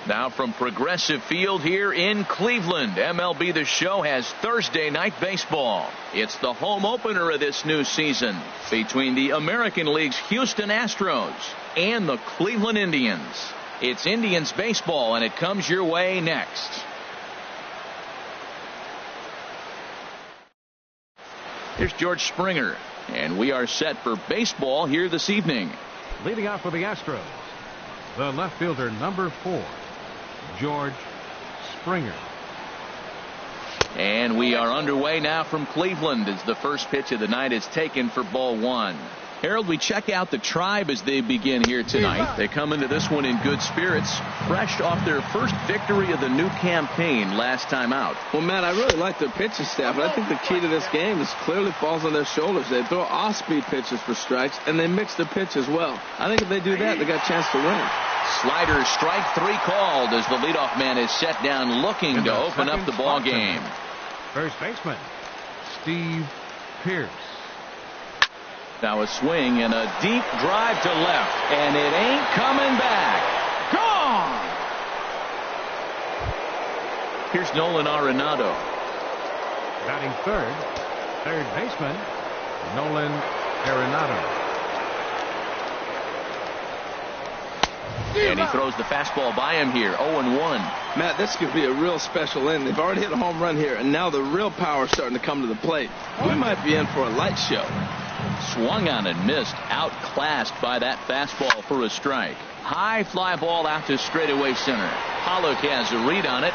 Now from Progressive Field here in Cleveland, MLB The Show has Thursday night baseball. It's the home opener of this new season between the American League's Houston Astros and the Cleveland Indians. It's Indians baseball, and it comes your way next. Here's George Springer, and we are set for baseball here this evening. Leading off for the Astros, the left fielder, number 4, George Springer. And we are underway now from Cleveland as the first pitch of the night is taken for ball 1. Harold, we check out the Tribe as they begin here tonight. They come into this one in good spirits, fresh off their first victory of the new campaign last time out. Well, Matt, I really like their pitching staff, and I think the key to this game is clearly falls on their shoulders. They throw off-speed pitches for strikes, and they mix their pitch as well. I think if they do that, they got a chance to win. Slider, strike 3 called as the leadoff man is set down looking to open up the ball game. First baseman, Steve Pearce. Now a swing and a deep drive to left, and it ain't coming back. Gone! Here's Nolan Arenado. Batting third baseman, Nolan Arenado. And he throws the fastball by him here, 0-1. Matt, this could be a real special inning. They've already hit a home run here, and now the real power is starting to come to the plate. We might be in for a light show. Swung on and missed, outclassed by that fastball for a strike. High fly ball out to straightaway center. Pollock has a read on it,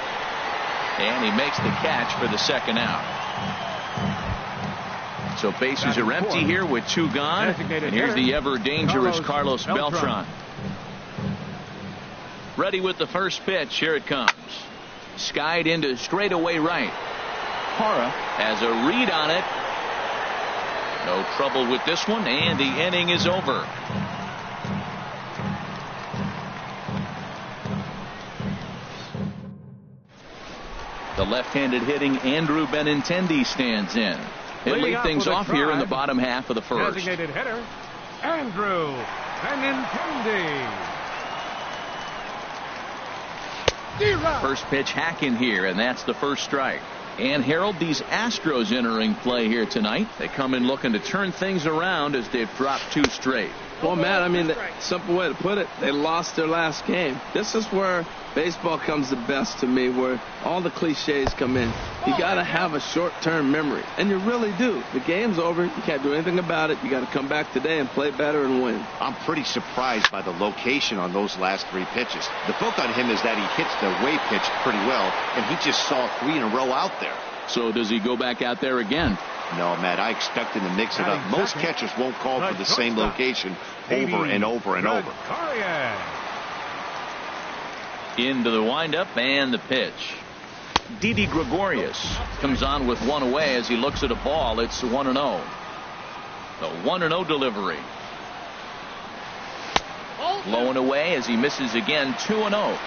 and he makes the catch for the second out. So bases are empty here with 2 gone, and here's the ever dangerous Carlos Beltran. Ready with the first pitch. Here it comes. Skied into straightaway right. Hara has a read on it. No trouble with this one, and the inning is over. The left-handed hitting Andrew Benintendi stands in. He'll lead things off here in the bottom half of the first. Designated hitter, Andrew Benintendi. First pitch hack in here, and that's the first strike. And Harold, these Astros entering play here tonight. They come in looking to turn things around as they've dropped 2 straight. Well, Matt, I mean, the simple way to put it, they lost their last game. This is where baseball comes the best to me, where all the cliches come in. You got to have a short-term memory, and you really do. The game's over. You can't do anything about it. You got to come back today and play better and win. I'm pretty surprised by the location on those last 3 pitches. The book on him is that he hits the way pitch pretty well, and he just saw 3 in a row out there. So does he go back out there again? No, Matt, I expect him to mix it up. Most catchers won't call for the same location over and over and over. Into the windup and the pitch. Didi Gregorius comes on with 1 away as he looks at a ball. It's 1-0. The 1-0 delivery. Low and away as he misses again. 2-0.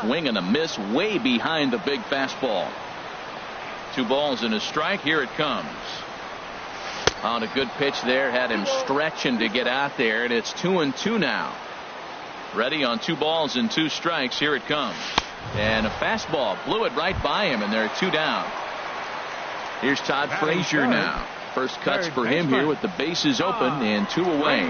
Swing and a miss way behind the big fastball. 2 balls and a strike. Here it comes. On a good pitch there, had him stretching to get out there, and it's 2-2 now. Ready on 2 balls and 2 strikes. Here it comes. And a fastball blew it right by him, and there are 2 down. Here's Todd Frazier now. First cuts for him here with the bases open and 2 away.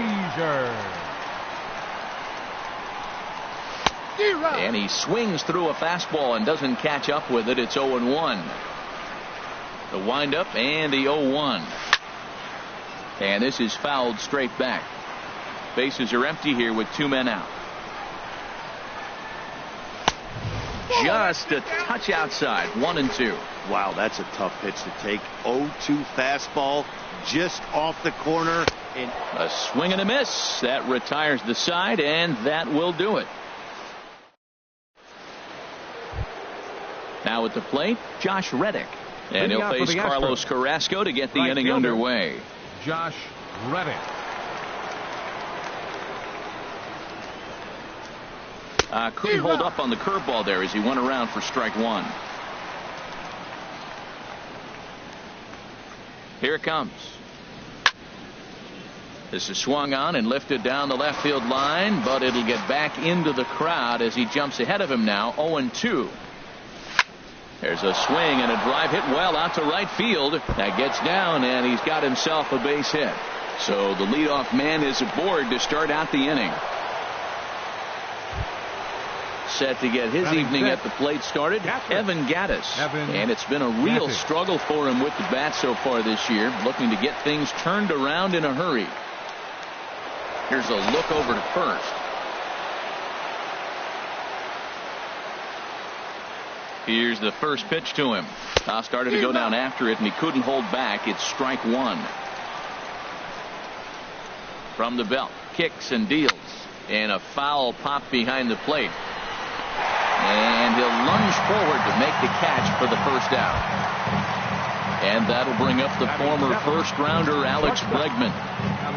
And he swings through a fastball and doesn't catch up with it. It's 0-1. The windup and the 0-1. And this is fouled straight back. Bases are empty here with 2 men out. Just a touch outside. 1-2. Wow, that's a tough pitch to take. 0-2 fastball just off the corner. And a swing and a miss. That retires the side, and that will do it. Now at the plate, Josh Reddick. And he'll face Carlos Carrasco to get the inning underway. Josh Reddick. Couldn't hold up on the curveball there as he went around for strike 1. Here it comes. This is swung on and lifted down the left field line, but it'll get back into the crowd as he jumps ahead of him now. 0-2. There's a swing and a drive hit well out to right field. That gets down, and he's got himself a base hit. So the leadoff man is aboard to start out the inning. Set to get his evening at the plate started, Evan Gattis. And it's been a real struggle for him with the bat so far this year, looking to get things turned around in a hurry. Here's a look over to first. Here's the first pitch to him. Now started to go down after it, and he couldn't hold back. It's strike one. From the belt, kicks and deals, and a foul pop behind the plate. And he'll lunge forward to make the catch for the first out. And that'll bring up the former first-rounder Alex Bregman.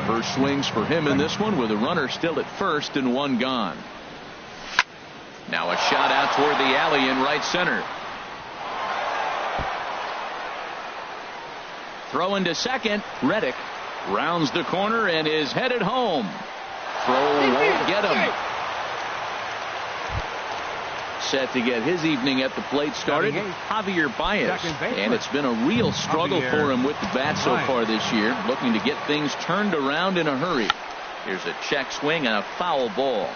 First swings for him in this one with a runner still at first and one gone. Now a shot out toward the alley in right center. Throwing to second, Reddick rounds the corner and is headed home. Throw won't get him. Set to get his evening at the plate started, Javier Baez. And it's been a real struggle for him with the bat so far this year, looking to get things turned around in a hurry. Here's a check swing and a foul ball.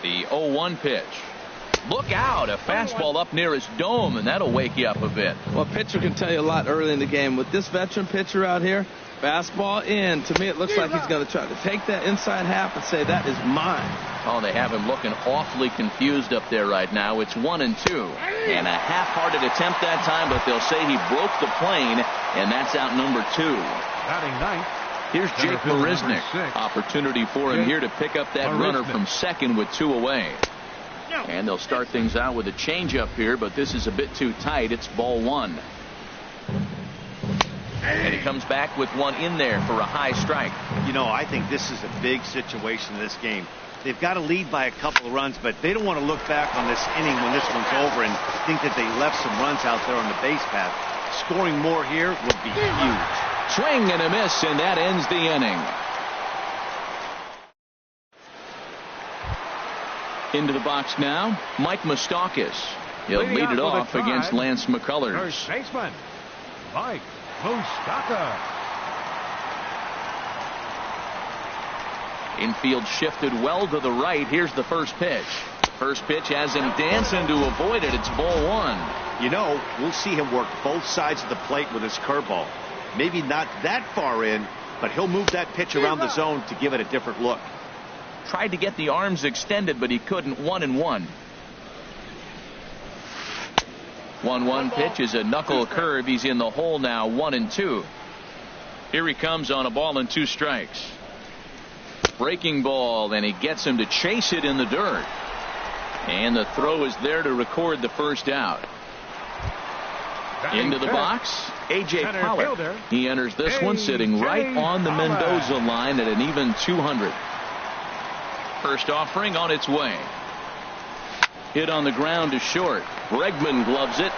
The 0-1 pitch. Look out, a fastball up near his dome, and that'll wake you up a bit. Well, a pitcher can tell you a lot early in the game. With this veteran pitcher out here, fastball in. To me, it looks like he's going to try to take that inside half and say, that is mine. Oh, they have him looking awfully confused up there right now. It's 1-2. And a half-hearted attempt that time, but they'll say he broke the plane, and that's out number 2. Batting ninth. Here's Jake Marisnick. Opportunity for him here to pick up that runner from second with 2 away. And they'll start things out with a changeup here, but this is a bit too tight. It's ball 1. And he comes back with one in there for a high strike. You know, I think this is a big situation in this game. They've got to lead by a couple of runs, but they don't want to look back on this inning when this one's over and think that they left some runs out there on the base path. Scoring more here would be huge. Swing and a miss, and that ends the inning. Into the box now, Mike Moustakas. He'll lead it off against Lance McCullers. First baseman, Mike Moustakas. Infield shifted well to the right. Here's the first pitch. First pitch has him dancing to avoid it. It's ball 1. You know, we'll see him work both sides of the plate with his curveball. Maybe not that far in, but he'll move that pitch around the zone to give it a different look. Tried to get the arms extended, but he couldn't. 1-1. 1-1 pitch is a knuckle curve. He's in the hole now. 1-2. Here he comes on a ball and 2 strikes. Breaking ball, and he gets him to chase it in the dirt. And the throw is there to record the first out. Into the box, A.J. Pollock. He enters this one sitting right on the Mendoza line at an even 200. First offering on its way. Hit on the ground to short. Bregman gloves it.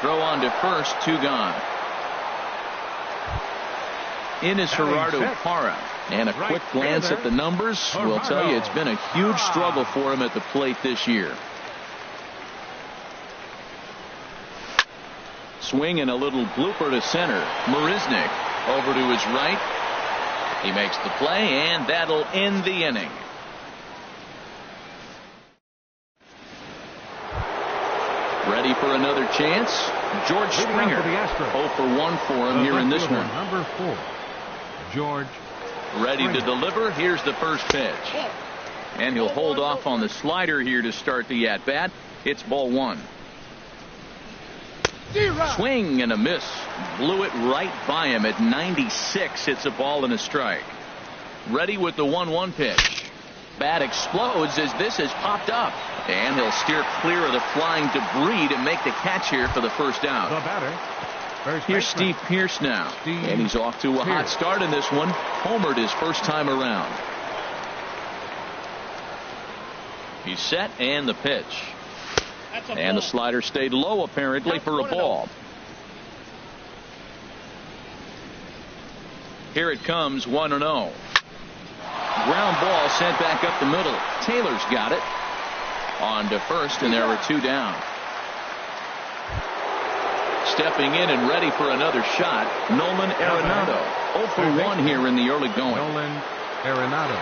Throw on to first, 2 gone. In is Gerardo Parra. And a quick glance at the numbers will tell you it's been a huge struggle for him at the plate this year. Swing and a little blooper to center. Marisnick over to his right. He makes the play, and that'll end the inning. Ready for another chance? George Springer. 0 for 1 for him here in this one. Number 4, George. Ready to deliver. Here's the first pitch. And he'll hold off on the slider here to start the at-bat. It's ball 1. Swing and a miss. Blew it right by him at 96. It's a ball and a strike. Ready with the 1-1 pitch. Bat explodes as this has popped up. And he'll steer clear of the flying debris to make the catch here for the first out. The batter. Here's Steve Pearce now. And he's off to a hot start in this one. Homered his first time around. He's set, and the pitch. And the slider stayed low apparently for a ball. Here it comes, 1-0. Ground ball sent back up the middle. Taylor's got it. On to first, and there are 2 down. Stepping in and ready for another shot, Nolan Arenado. 0 for 1 here in the early going. Nolan Arenado.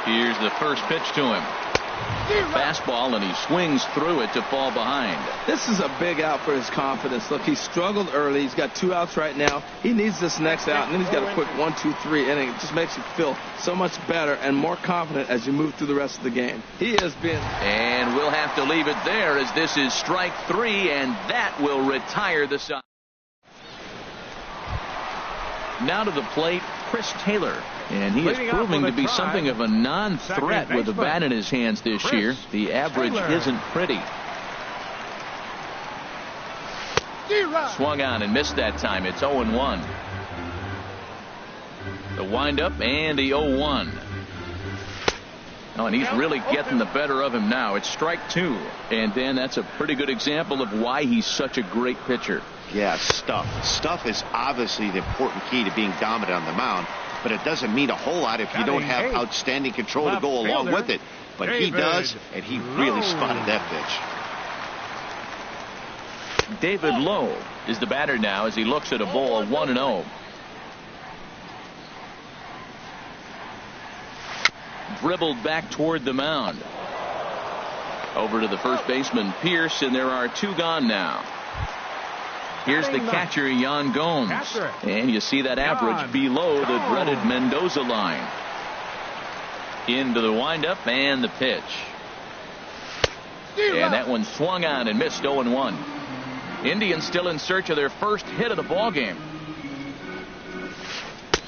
Here's the first pitch to him. Fastball, and he swings through it to fall behind. This is a big out for his confidence. Look, he struggled early. He's got 2 outs right now. He needs this next out, and then he's got a quick 1, 2, 3 inning. It just makes you feel so much better and more confident as you move through the rest of the game. He has been. And we'll have to leave it there as this is strike 3, and that will retire the side. Now to the plate, Chris Taylor. And he is proving to be something of a non-threat with a bat in his hands this year. The average isn't pretty. Swung on and missed that time. It's 0-1. The windup and the 0-1. Oh, and he's really getting the better of him now. It's strike 2. And Dan, that's a pretty good example of why he's such a great pitcher. Yeah, stuff. Stuff is obviously the important key to being dominant on the mound. But it doesn't mean a whole lot if you don't have outstanding control to go along with it. But he does, and he really spotted that pitch. David Lowe is the batter now as he looks at a ball 1-0. Dribbled back toward the mound. Over to the first baseman, Pierce, and there are 2 gone now. Here's the catcher, Yan Gomes. And you see that average below the dreaded Mendoza line. Into the windup and the pitch. And that one swung on and missed. 0-1. Indians still in search of their first hit of the ball game.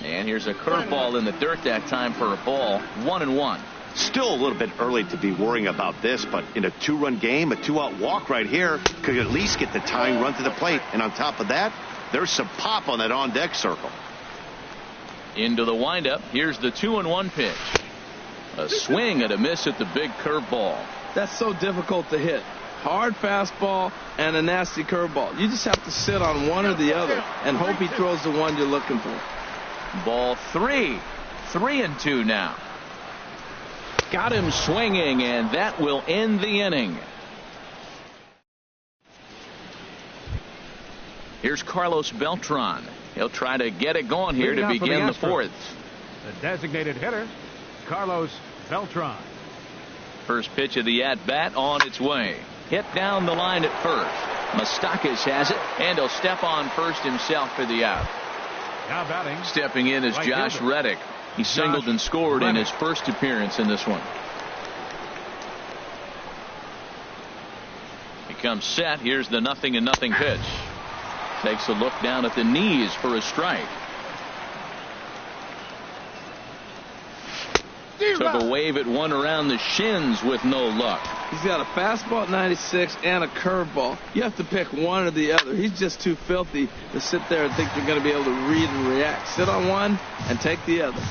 And here's a curveball in the dirt that time for a ball. 1-1. Still a little bit early to be worrying about this, but in a 2-run game, a 2-out walk right here could at least get the tying run to the plate. And on top of that, there's some pop on that on-deck circle. Into the windup. Here's the 2-1 pitch. A swing and a miss at the big curveball. That's so difficult to hit. Hard fastball and a nasty curveball. You just have to sit on one or the other and hope he throws the one you're looking for. Ball 3. 3-2 now. Got him swinging, and that will end the inning. Here's Carlos Beltran. He'll try to get it going here to begin the 4th. The designated hitter, Carlos Beltran. First pitch of the at-bat on its way. Hit down the line at first. Moustakas has it, and he'll step on first himself for the out. Now batting. Stepping in is Josh Reddick. He singled and scored in his first appearance in this one. He comes set. Here's the 0-0 pitch. Takes a look down at the knees for a strike. Took a wave at one around the shins with no luck. He's got a fastball at 96 and a curveball. You have to pick one or the other. He's just too filthy to sit there and think you're going to be able to read and react. Sit on one and take the other.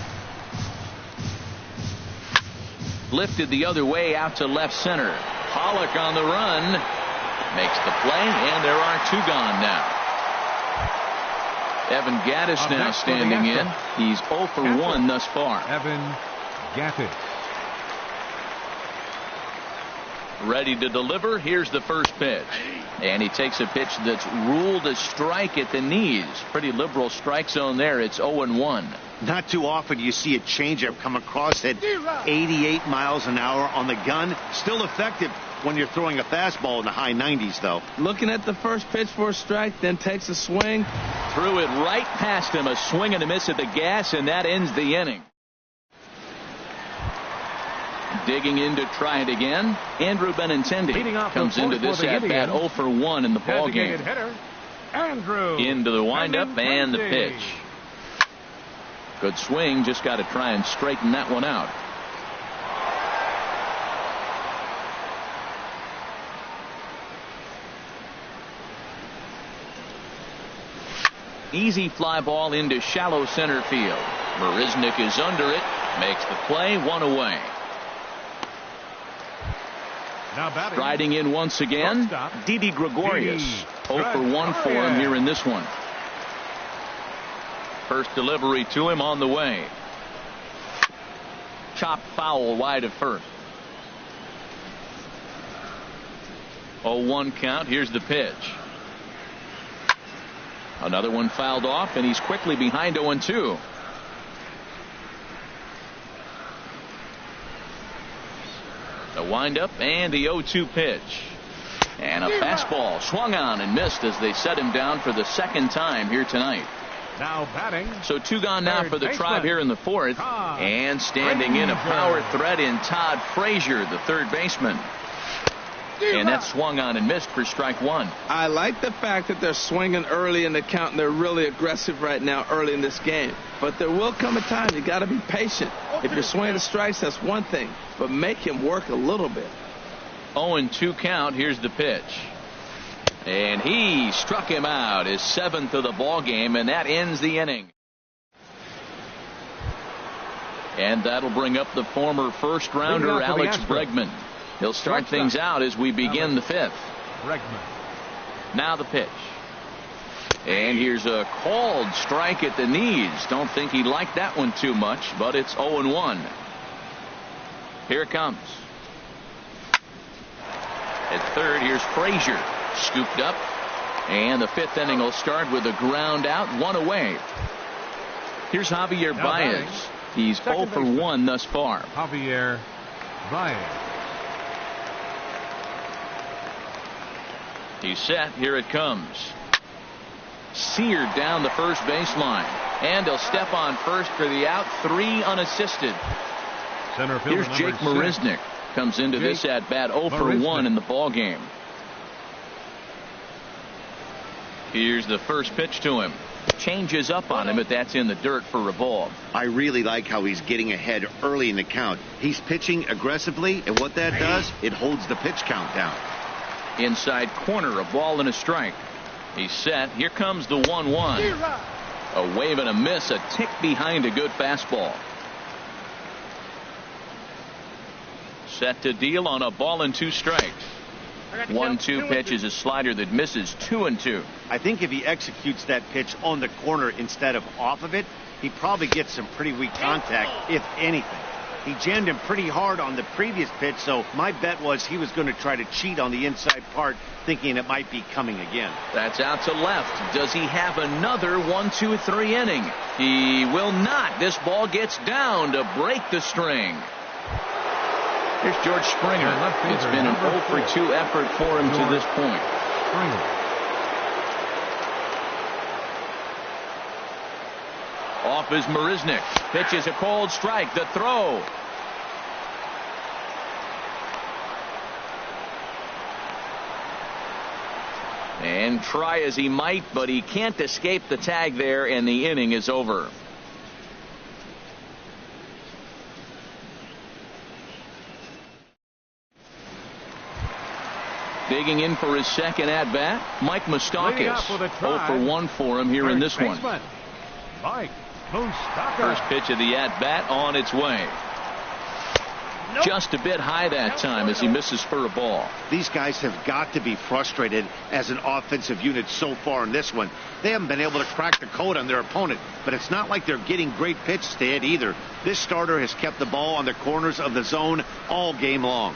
Lifted the other way out to left center. Pollock on the run. Makes the play, and there are 2 gone now. Evan Gattis now standing in. He's 0 for 1 thus far. Evan Gattis. Ready to deliver. Here's the first pitch. And he takes a pitch that's ruled a strike at the knees. Pretty liberal strike zone there. It's 0-1. Not too often do you see a changeup come across at 88 miles an hour on the gun. Still effective when you're throwing a fastball in the high 90s, though. Looking at the first pitch for a strike, then takes a swing. Threw it right past him. A swing and a miss at the gas, and that ends the inning. Digging in to try it again. Andrew Benintendi comes into this at-bat 0 for 1 in the ball game. Hitter, Andrew. Into the windup and the pitch. Good swing. Just got to try and straighten that one out. Easy fly ball into shallow center field. Marisnik is under it. Makes the play. 1 away. Now batting. Riding in once again, Didi Gregorius. 0 for 1 for him here in this one. First delivery to him on the way. Chopped foul wide of first. 0-1 count. Here's the pitch. Another one fouled off, and he's quickly behind 0-2. The windup and the 0-2 pitch. And a fastball swung on and missed as they set him down for the second time here tonight. Now batting. So 2 gone now for the Tribe here in the 4th. And standing in a power threat in Todd Frazier, the third baseman. And that swung on and missed for strike 1. I like the fact that they're swinging early in the count and they're really aggressive right now early in this game. But there will come a time you got to be patient. If you're swinging the strikes, that's one thing. But make him work a little bit. 0-2 count. Here's the pitch. And he struck him out, his 7th of the ball game, and that ends the inning. And that'll bring up the former first rounder Alex Bregman. He'll start things out as we begin the 5th. Now the pitch. And here's a called strike at the knees. Don't think he liked that one too much, but it's 0-1. Here it comes. At third, here's Frazier. Scooped up. And the 5th inning will start with a ground out, 1 away. Here's Javier Baez. He's 0 for 1 thus far. Javier Baez. He's set. Here it comes. Seared down the first baseline. And he'll step on first for the out. 3 unassisted. Center Here's Jake Marisnick. Comes into this at bat 0 for 1 in the ball game. Here's the first pitch to him. Changes up on him, but that's in the dirt for a ball. I really like how he's getting ahead early in the count. He's pitching aggressively, and what that does, it holds the pitch count down. Inside corner, a ball and a strike. He's set. Here comes the 1-1. A wave and a miss, a tick behind a good fastball. Set to deal on a ball and 2 strikes. 1-2 pitch is a slider that misses 2-2. I think if he executes that pitch on the corner instead of off of it, he probably gets some pretty weak contact, if anything. He jammed him pretty hard on the previous pitch, so my bet was he was going to try to cheat on the inside part, thinking it might be coming again. That's out to left. Does he have another 1-2-3 inning? He will not. This ball gets down to break the string. Here's George Springer. It's been an 0 for 2 effort for him to this point. Off is Marisnick. Pitch is a cold strike. The throw. And try as he might, but he can't escape the tag there, and the inning is over. Digging in for his second at-bat, Mike Moustakas. 0 for 1 for him here in this one. Mike Moustakas. First pitch of the at-bat on its way. Just a bit high that time as he misses for a ball. These guys have got to be frustrated as an offensive unit so far in this one. They haven't been able to crack the code on their opponent, but it's not like they're getting great pitches to hit either. This starter has kept the ball on the corners of the zone all game long.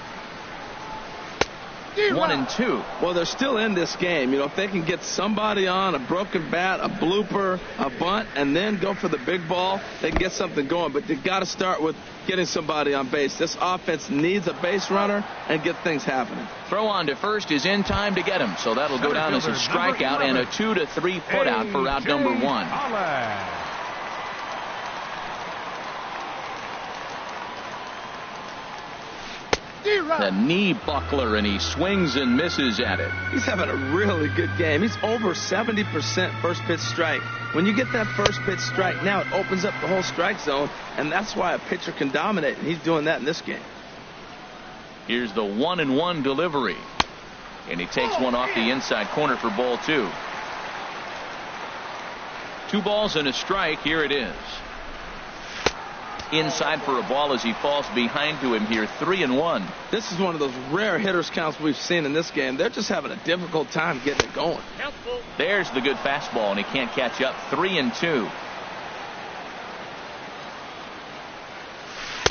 1-2. Well, they're still in this game. You know, if they can get somebody on, a broken bat, a blooper, a bunt, and then go for the big ball, they can get something going. But you got to start with getting somebody on base. This offense needs a base runner and get things happening. Throw on to first is in time to get him, so that'll go down as a strikeout and a 2-3 putout for out number 1. The knee buckler, and he swings and misses at it. He's having a really good game. He's over 70% first pitch strike. When you get that first pitch strike, now it opens up the whole strike zone, and that's why a pitcher can dominate, and he's doing that in this game. Here's the 1-1 delivery, and he takes one off the inside corner for ball 2. 2 balls and a strike. Here it is. inside for a ball as he falls behind to him here. 3-1. This is one of those rare hitters counts we've seen in this game. They're just having a difficult time getting it going. There's the good fastball, and he can't catch up. 3-2.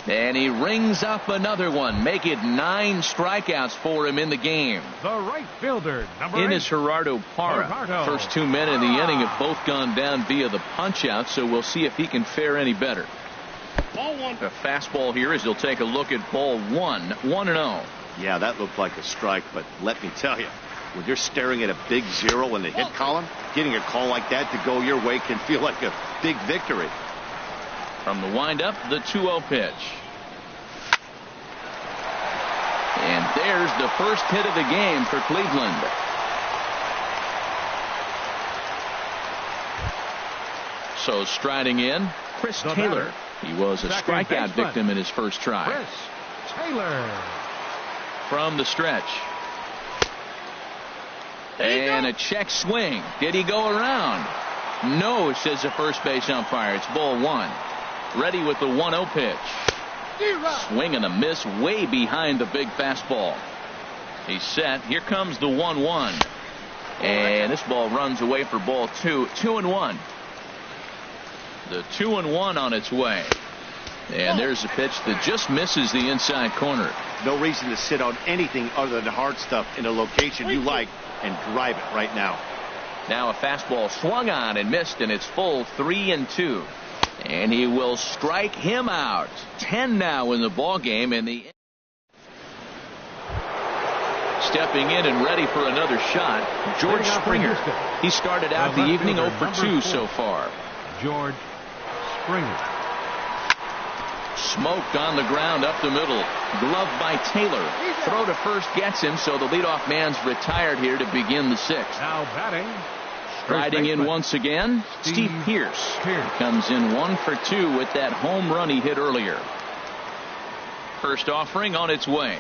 And he rings up another one. Make it 9 strikeouts for him in the game. The right fielder, number 8. In is Gerardo Parra. First 2 men in the inning have both gone down via the punch-out, so we'll see if he can fare any better. Ball 1. A fastball here as he'll take a look at ball 1. 1-0. Yeah, that looked like a strike, but let me tell you, when you're staring at a big 0 in the hit column, getting a call like that to go your way can feel like a big victory. From the windup, the 2-0 pitch. And there's the first hit of the game for Cleveland. So striding in, Chris Taylor. He was a strikeout victim in his first try. Chris Taylor. From the stretch. And a check swing. Did he go around? No, says the first base umpire. It's ball 1. Ready with the 1-0 pitch. Swing and a miss way behind the big fastball. He's set. Here comes the 1-1. And this ball runs away for ball 2. 2-1. The 2-1 on its way. And there's a pitch that just misses the inside corner. No reason to sit on anything other than hard stuff in a location you like and drive it right now. Now a fastball swung on and missed, and it's full 3-2. And he will strike him out. 10 now in the ball game. And the stepping in and ready for another shot, George Springer. He started out the evening 0 for 2 so far. George Springer. Smoked on the ground up the middle. Glove by Taylor. Throw to first gets him, so the leadoff man's retired here to begin the 6th. Now batting. Riding in once again, Steve Pearce. Comes in 1 for 2 with that home run he hit earlier. First offering on its way.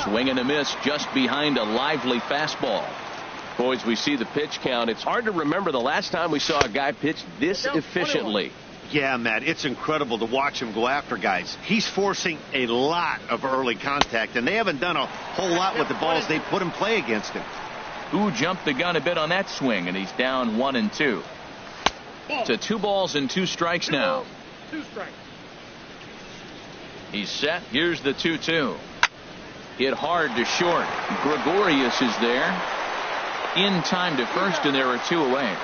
Swing and a miss just behind a lively fastball. Boys, we see the pitch count. It's hard to remember the last time we saw a guy pitch this efficiently. Yeah, Matt, it's incredible to watch him go after guys. He's forcing a lot of early contact, and they haven't done a whole lot with the balls they put in play against him. Who jumped the gun a bit on that swing, and he's down 1-2. To 2 balls and 2 strikes now. 2 strikes. He's set. Here's the 2-2. Hit hard to short. Gregorius is there. In time to first, and there are 2 away.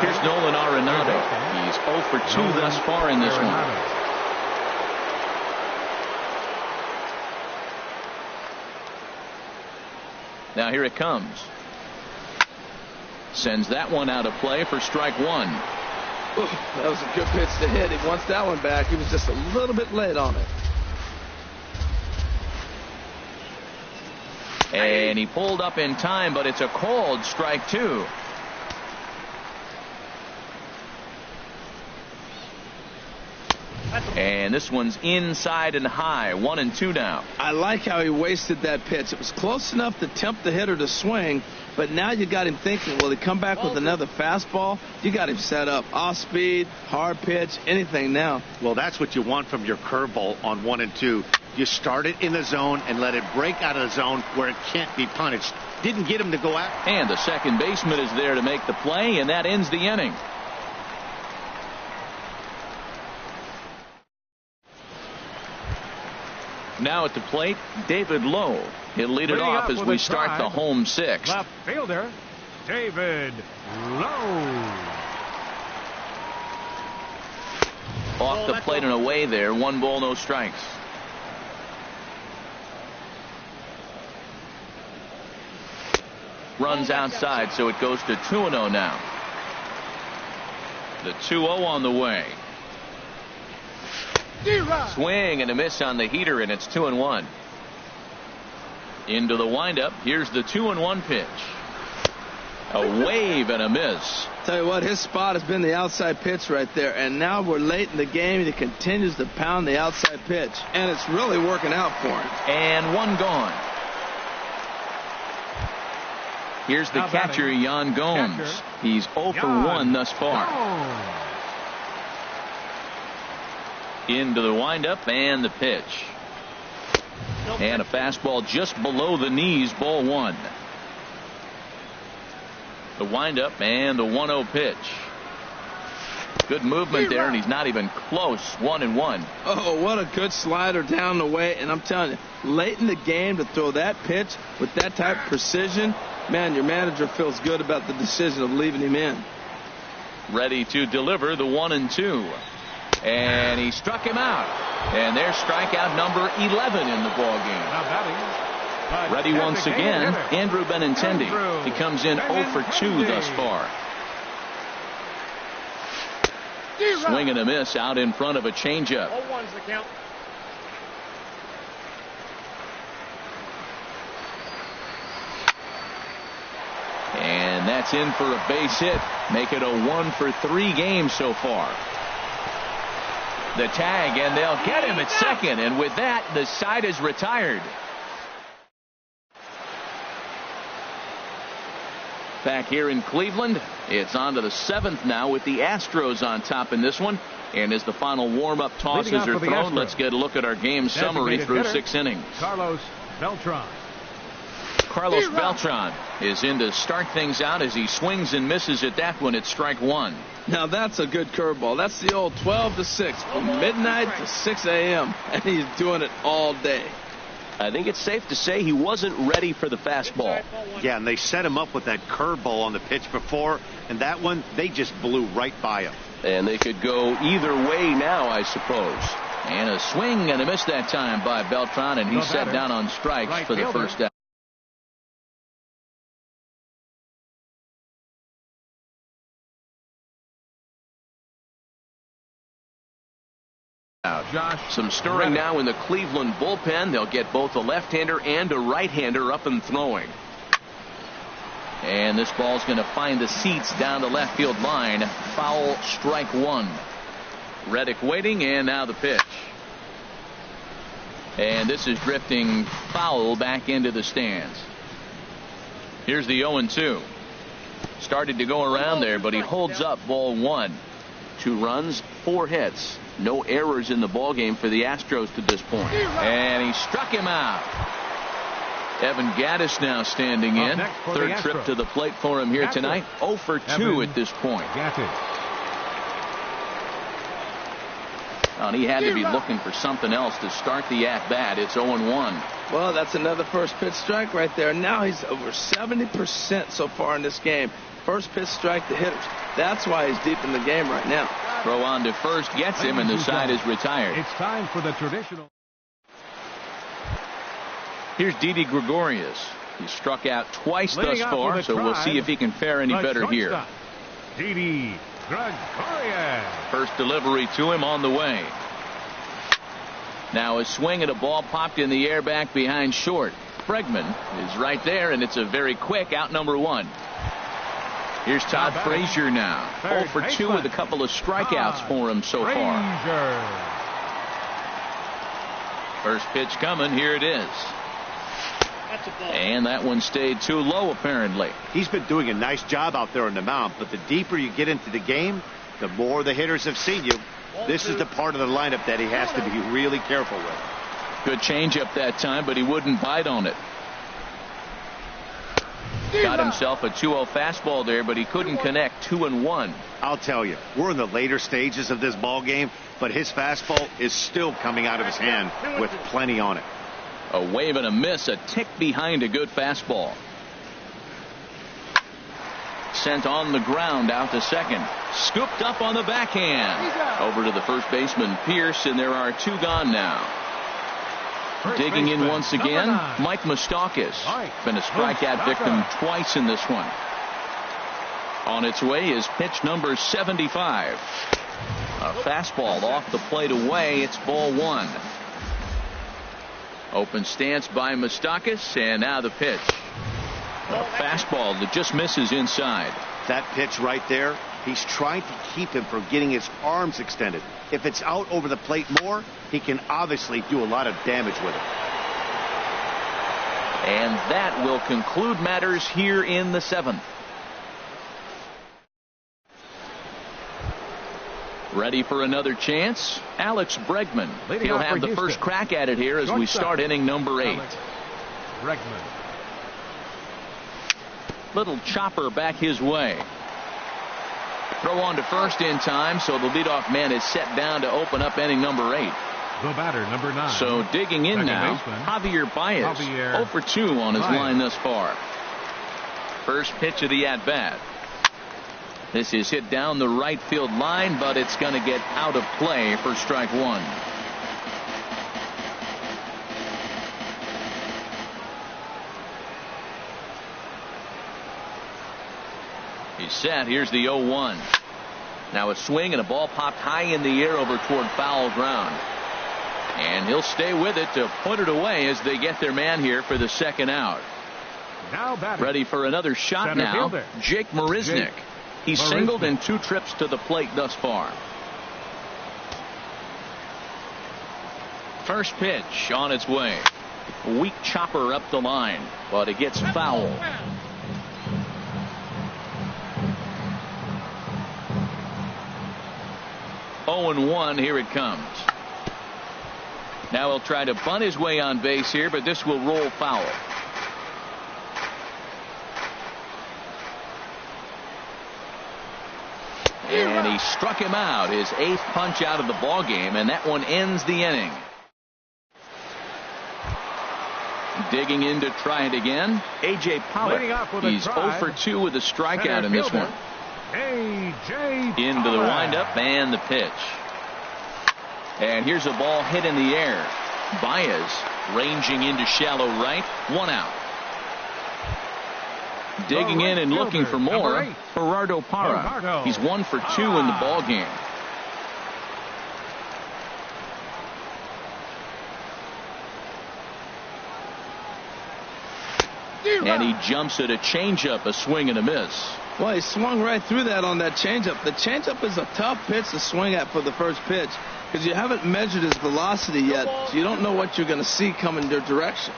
Here's Nolan Arenado. He's 0 for 2 thus far in this one. Now here it comes. Sends that one out of play for strike 1. That was a good pitch to hit. He wants that one back. He was just a little bit late on it. And he pulled up in time, but it's a called strike 2. And this one's inside and high. 1-2 now. I like how he wasted that pitch. It was close enough to tempt the hitter to swing, but now you got him thinking, will he come back with another fastball? You got him set up. Off speed, hard pitch, anything now. Well, that's what you want from your curveball on 1 and 2. You start it in the zone and let it break out of the zone where it can't be punished. Didn't get him to go out. And the second baseman is there to make the play, and that ends the inning. Now at the plate, David Lowe. He'll lead it off as we start the home 6th. Left fielder, David Lowe. Off the plate and away there. 1 ball, no strikes. Runs outside, so it goes to 2-0 now. The 2-0 on the way. Swing and a miss on the heater, and it's 2-1. Into the windup. Here's the 2-1 pitch. A wave and a miss. Tell you what, his spot has been the outside pitch right there, and now we're late in the game, and he continues to pound the outside pitch, and it's really working out for him. And 1 gone. Here's the catcher, Yan Gomes. He's 0 for 1 thus far. Into the windup and the pitch. And a fastball just below the knees, ball 1. The windup and the 1-0 pitch. Good movement there, and he's not even close. 1-1. Oh, what a good slider down the way. And I'm telling you, late in the game to throw that pitch with that type of precision, man, your manager feels good about the decision of leaving him in. Ready to deliver the 1-2. And he struck him out. And there's strikeout number 11 in the ball game. Ready once again, Andrew Benintendi. He comes in 0 for 2 thus far. Swing and a miss out in front of a changeup. 0-1's the count. And that's in for a base hit. Make it a 1 for 3 game so far. The tag, and they'll get him at second. And with that, the side is retired. Back here in Cleveland, it's on to the 7th now with the Astros on top in this one. And as the final warm-up tosses are thrown, let's get a look at our game summary through 6 innings. Carlos Beltran. Carlos Beltran is in to start things out as he swings and misses at that one at strike 1. Now that's a good curveball. That's the old 12 to 6 from midnight to 6 a.m. and he's doing it all day. I think it's safe to say he wasn't ready for the fastball. Yeah, and they set him up with that curveball on the pitch before, and that one they just blew right by him. And they could go either way now, I suppose. And a swing and a miss that time by Beltran, and he's set down on strikes for the first out. Some stirring now in the Cleveland bullpen. They'll get both a left-hander and a right-hander up and throwing. And this ball's going to find the seats down the left field line. Foul, strike 1. Reddick waiting, and now the pitch. And this is drifting foul back into the stands. Here's the 0-2. Started to go around there, but he holds up ball 1. 2 runs, 4 hits. No errors in the ballgame for the Astros to this point. And he struck him out. Evan Gattis now standing in. Third trip to the plate for him here tonight. 0 for 2 at this point. And he had to be looking for something else to start the at-bat. It's 0-1. Well, that's another first pitch strike right there. Now he's over 70% so far in this game. First pitch strike to hitters. That's why he's deep in the game right now. Throw on to first gets him, and the side is retired. It's time for the traditional. Here's Didi Gregorius. He struck out twice thus far, so we'll see if he can fare any better here. Didi Gregorius. First delivery to him on the way. Now a swing at a ball popped in the air back behind short. Bregman is right there, and it's a very quick out number 1. Here's Todd Frazier now. 0 for 2 with a couple of strikeouts for him so far. First pitch coming. Here it is. And that one stayed too low, apparently. He's been doing a nice job out there on the mound, but the deeper you get into the game, the more the hitters have seen you. This is the part of the lineup that he has to be really careful with. Good changeup that time, but he wouldn't bite on it. Got himself a 2-0 fastball there, but he couldn't connect. 2-1. I'll tell you, we're in the later stages of this ball game, but his fastball is still coming out of his hand with plenty on it. A wave and a miss, a tick behind a good fastball. Sent on the ground out to second. Scooped up on the backhand. Over to the first baseman, Pierce, and there are 2 gone now. Digging in once again, Mike Moustakas. Been a strikeout victim twice in this one. On its way is pitch number 75. A fastball off the plate away. It's ball 1. Open stance by Moustakas, and now the pitch. A fastball that just misses inside. That pitch right there, he's trying to keep him from getting his arms extended. If it's out over the plate more, he can obviously do a lot of damage with it. And that will conclude matters here in the 7th. Ready for another chance? Alex Bregman. Leading He'll off have for the first Houston. crack at it here as we start inning number 8. Alex Bregman. Little chopper back his way. Throw on to first in time, so the leadoff man is set down to open up inning number 8. The batter, number 9. So digging in Second now, baseman, Javier Baez. 0 for 2 on his Baez. line thus far. First pitch of the at-bat. This is hit down the right field line, but it's going to get out of play for strike 1. He's set. Here's the 0-1. Now a swing and a ball popped high in the air over toward foul ground. And he'll stay with it to put it away as they get their man here for the second out. Now batting. Ready for another shot Center now. fielder. Jake Marisnick. He's Marisnick. singled in 2 trips to the plate thus far. First pitch on its way. Weak chopper up the line, but it gets foul. Oh and 1, here it comes. Now he'll try to bunt his way on base here, but this will roll foul. And he struck him out, his 8th punch out of the ball game, and that one ends the inning. Digging in to try it again, A.J. Leading off Pollock. with a He's drive. 0 for 2 with a strikeout Center in this fielder. one. A.J. Into the windup and the pitch. And here's a ball hit in the air. Baez ranging into shallow right. 1 out. Digging right in and looking fielder, for more. number 8. Gerardo Parra. Gerardo He's 1 for 2 in the ball game. And he jumps at a changeup, a swing and a miss. Well, he swung right through that on that changeup. The changeup is a tough pitch to swing at for the first pitch because you haven't measured his velocity yet, so you don't know what you're going to see coming their direction.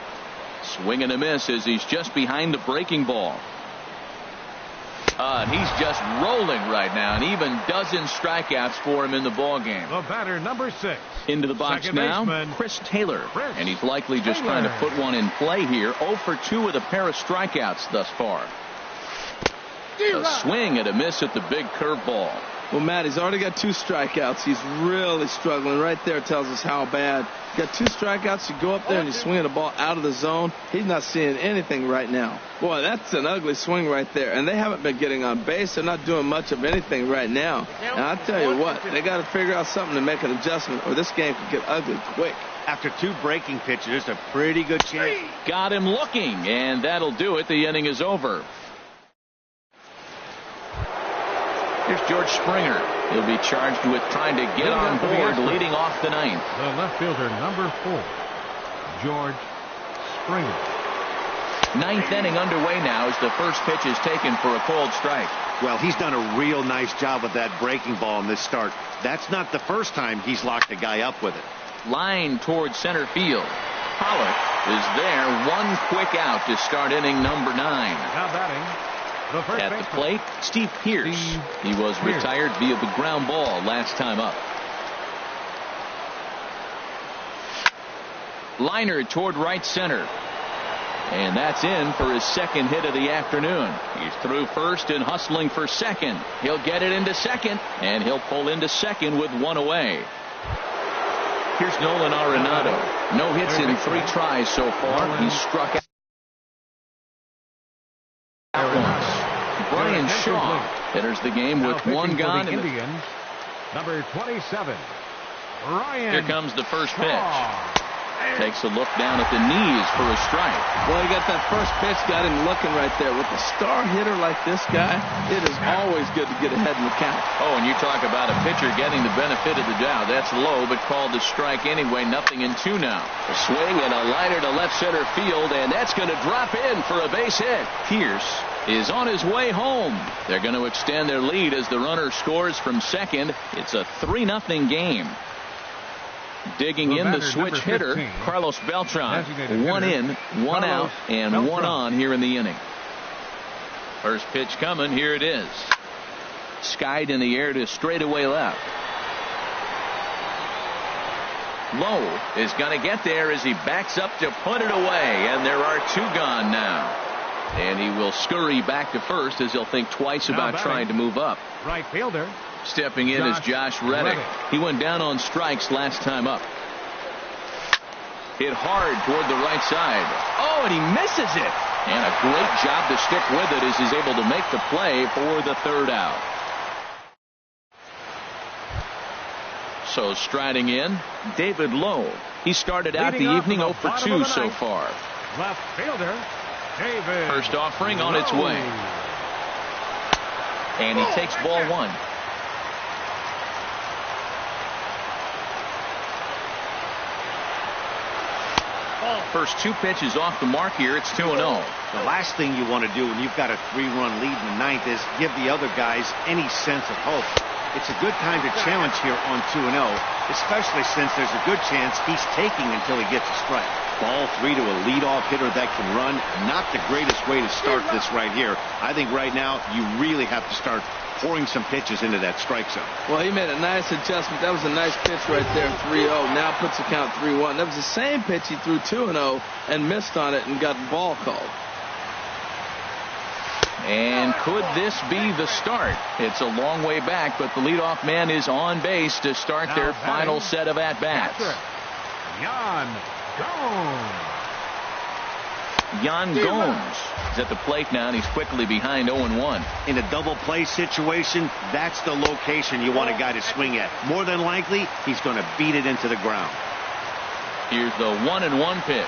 Swing and a miss as he's just behind the breaking ball. And he's just rolling right now, and even dozen strikeouts for him in the ball game. The batter, number 6. Into the box Second now, baseman, Chris Taylor. Chris And he's likely just Taylor. trying to put one in play here. 0 for 2 with a pair of strikeouts thus far. A swing and a miss at the big curveball. Well, Matt, he's already got 2 strikeouts. He's really struggling. Right there tells us how bad. You got 2 strikeouts. You go up there and you swing at a ball out of the zone. He's not seeing anything right now. Boy, that's an ugly swing right there. And they haven't been getting on base. They're not doing much of anything right now. And I'll tell you what, they got to figure out something to make an adjustment, or this game could get ugly quick. After 2 breaking pitches, there's a pretty good chance. Got him looking, and that'll do it. The inning is over. Here's George Springer. He'll be charged with trying to get on board leading off the 9th. The left fielder, number 4, George Springer. 9th inning underway now as the first pitch is taken for a cold strike. Well, he's done a real nice job with that breaking ball in this start. That's not the first time he's locked a guy up with it. Line towards center field. Pollock is there. 1 quick out to start inning number 9. Now batting, the first At the baseman, plate, Steve Pierce. He was retired via the ground ball last time up. Liner toward right center. And that's in for his second hit of the afternoon. He's through first and hustling for second. He'll get it into second, and he'll pull into second with 1 away. Here's Nolan Arenado. No hits in 3 tries so far. He's struck out once. Brian Shaw enters the game with 1 gone. Indians, number 27, Ryan. Here comes the first pitch. Takes a look down at the knees for a strike. Well, he got that first pitch, got him looking right there. With a star hitter like this guy, it is always good to get ahead in the count. Oh, and you talk about a pitcher getting the benefit of the doubt. That's low, but called a strike anyway. 0-2 now. A swing and a liner to left center field, and that's going to drop in for a base hit. Pierce is on his way home. They're going to extend their lead as the runner scores from second. It's a 3-0 game. Digging in the switch hitter, Carlos Beltran. 1 in, 1 out, and 1 on here in the inning. First pitch coming. Here it is. Skied in the air to straightaway left. Lowe is going to get there as he backs up to put it away, and there are 2 gone now. And he will scurry back to first as he'll think twice about trying to move up. Right fielder. Stepping in is Josh Reddick. He went down on strikes last time up. Hit hard toward the right side. Oh, and he misses it. And a great job to stick with it as he's able to make the play for the 3rd out. So striding in, David Lowe. He started out the evening 0 for 2 so far. Left fielder, David. First offering on its way. And he takes ball 1. First 2 pitches off the mark here. It's 2-0. The last thing you want to do when you've got a 3-run lead in the 9th is give the other guys any sense of hope. It's a good time to challenge here on 2-0, especially since there's a good chance he's taking until he gets a strike. Ball 3 to a leadoff hitter that can run. Not the greatest way to start this right here. I think right now you really have to start pouring some pitches into that strike zone. Well, he made a nice adjustment. That was a nice pitch right there, 3-0. Now puts the count 3-1. That was the same pitch he threw 2-0 and missed on it and got the ball called. And could this be the start? It's a long way back, but the leadoff man is on base to start their final set of at-bats. Yan Gomes is at the plate now, and he's quickly behind 0-1. In a double play situation, that's the location you want a guy to swing at. More than likely, he's going to beat it into the ground. Here's the 1-1 pitch.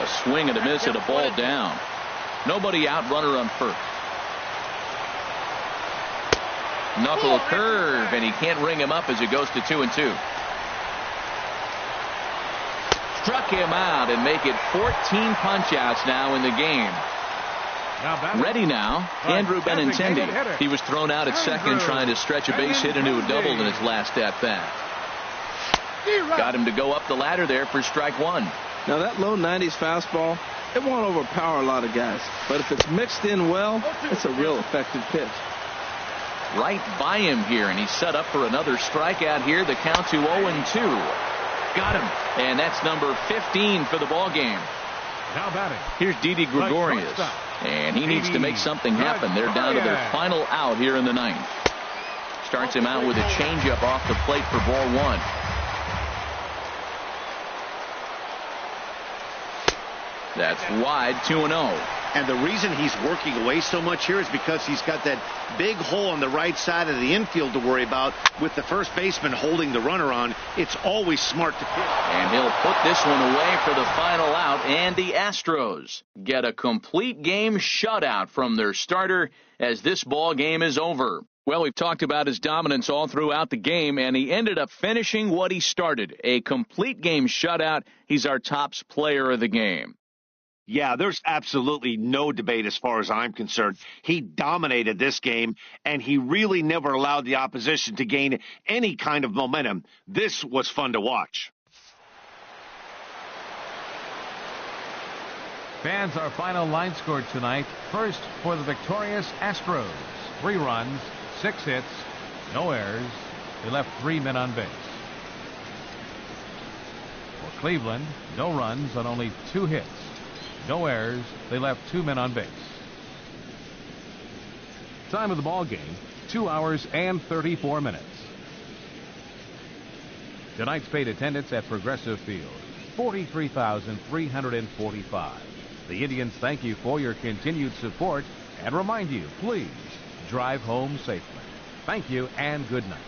A swing and a miss and a ball down. Nobody out, runner on first. Knuckle curve, and he can't ring him up as it goes to 2-2. Struck him out and make it 14 punch-outs now in the game. Ready now, Andrew Benintendi. He was thrown out at second trying to stretch a base hit into a double in his last at-bat. Got him to go up the ladder there for strike 1. Now that low 90s fastball, it won't overpower a lot of guys. But if it's mixed in well, it's a real effective pitch. Right by him here, and he's set up for another strikeout here. The count to 0-2. Got him. And that's number 15 for the ball game. Now batting. Here's Didi Gregorius. And he needs to make something happen. They're down to their final out here in the 9th. Starts him out with a changeup off the plate for ball 1. That's wide, 2-0. And the reason he's working away so much here is because he's got that big hole on the right side of the infield to worry about. With the first baseman holding the runner on, it's always smart to pitch. And he'll put this one away for the final out, and the Astros get a complete game shutout from their starter as this ball game is over. Well, we've talked about his dominance all throughout the game, and he ended up finishing what he started. A complete game shutout. He's our top player of the game. Yeah, there's absolutely no debate as far as I'm concerned. He dominated this game, and he really never allowed the opposition to gain any kind of momentum. This was fun to watch. Fans, our final line score tonight. First for the victorious Astros. 3 runs, 6 hits, no errors. They left 3 men on base. For Cleveland, no runs on only 2 hits. No errors. They left 2 men on base. Time of the ball game, 2 hours and 34 minutes. Tonight's paid attendance at Progressive Field, 43,345. The Indians thank you for your continued support and remind you, please drive home safely. Thank you and good night.